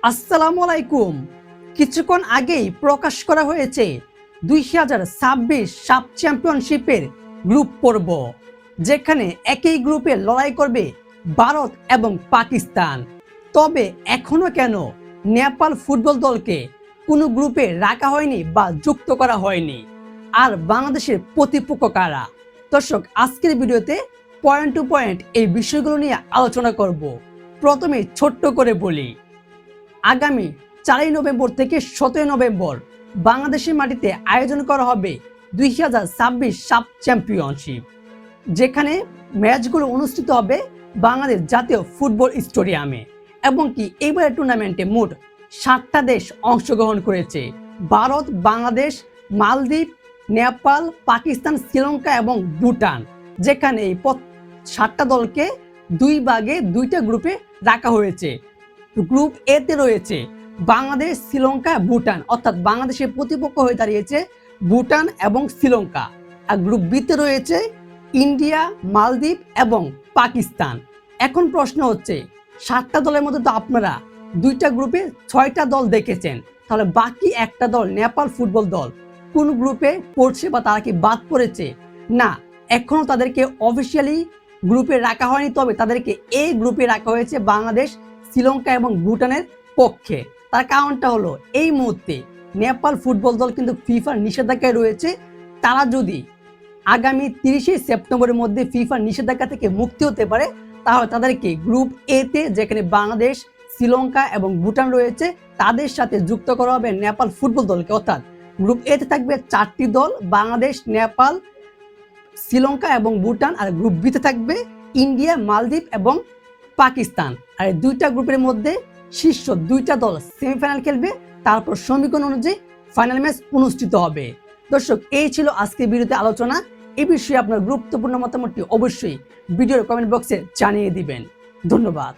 আসসালামু আলাইকুম। কিছুক্ষণ আগেই প্রকাশ করা হয়েছে 2026 সাফ চ্যাম্পিয়নশিপের গ্রুপ পর্ব, যেখানে একই গ্রুপে লড়াই করবে ভারত এবং পাকিস্তান। তবে এখনো কেন নেপাল ফুটবল দলকে কোনো গ্রুপে রাখা হয়নি বা যুক্ত করা হয়নি, আর বাংলাদেশের প্রতিপক্ষ কারা? দর্শক, আজকের ভিডিওতে পয়েন্ট টু পয়েন্ট এই বিষয়গুলো নিয়ে আলোচনা করব। প্রথমে ছোট্ট করে বলি, আগামী 4 নভেম্বর থেকে 17 নভেম্বর বাংলাদেশের মাটিতে আয়োজন করা হবে 2026 সাফ চ্যাম্পিয়নশিপ, যেখানে ম্যাচগুলো অনুষ্ঠিত হবে বাংলাদেশ জাতীয় ফুটবল স্টেডিয়ামে। এবং কি এইবারের টুর্নামেন্টে মোট 7টা দেশ অংশগ্রহণ করেছে: ভারত, বাংলাদেশ, মালদ্বীপ, নেপাল, পাকিস্তান, শ্রীলঙ্কা এবং ভুটান। যেখানে এই 7টা দলকে দুই ভাগে দুইটা গ্রুপে রাখা হয়েছে। গ্রুপ এ তে রয়েছে বাংলাদেশ, শ্রীলঙ্কা, ভুটান, অর্থাৎ বাংলাদেশের প্রতিপক্ষ হয়ে দাঁড়িয়েছে ভুটান এবং শ্রীলঙ্কা। আর গ্রুপ বি তে রয়েছে ইন্ডিয়া, মালদ্বীপ এবং পাকিস্তান। এখন প্রশ্ন হচ্ছে, 7টা দলের মধ্যে তো আপনারা দুইটা গ্রুপে 6টা দল দেখেছেন, তাহলে বাকি একটা দল নেপাল ফুটবল দল কোন গ্রুপে পড়ছে বা তারা কি বাদ পড়েছে? না, এখনো তাদেরকে অফিসিয়ালি গ্রুপে রাখা হয়নি, তবে তাদেরকে এই গ্রুপে রাখা হয়েছে বাংলাদেশ, শ্রীলঙ্কা এবং ভুটানের পক্ষে। তার কারণটা হলো, এই মুহূর্তে নেপাল ফুটবল দল কিন্তু ফিফার নিষেধাজ্ঞায় রয়েছে। তারা যদি আগামী 30 সেপ্টেম্বরের মধ্যে ফিফার নিষেধাজ্ঞা থেকে মুক্তি হতে পারে, তাহলে তাদেরকে গ্রুপ এ তে, যেখানে বাংলাদেশ, শ্রীলঙ্কা এবং ভুটান রয়েছে, তাদের সাথে যুক্ত করা হবে নেপাল ফুটবল দলকে। অর্থাৎ গ্রুপ এ তে থাকবে 4টি দল: বাংলাদেশ, নেপাল, শ্রীলঙ্কা এবং ভুটান। আর গ্রুপ বি তে থাকবে ইন্ডিয়া, মালদ্বীপ এবং পাকিস্তান। আর এই দুইটা গ্রুপের মধ্যে শীর্ষ দুইটা দল সেমিফাইনাল খেলবে, তারপর সমীকরণ অনুযায়ী ফাইনাল ম্যাচ অনুষ্ঠিত হবে। দর্শক, এই ছিল আজকের ভিডিওতে আলোচনা। এই বিষয়ে আপনার গুরুত্বপূর্ণ মতামতটি অবশ্যই ভিডিওর কমেন্ট বক্সে জানিয়ে দিবেন। ধন্যবাদ।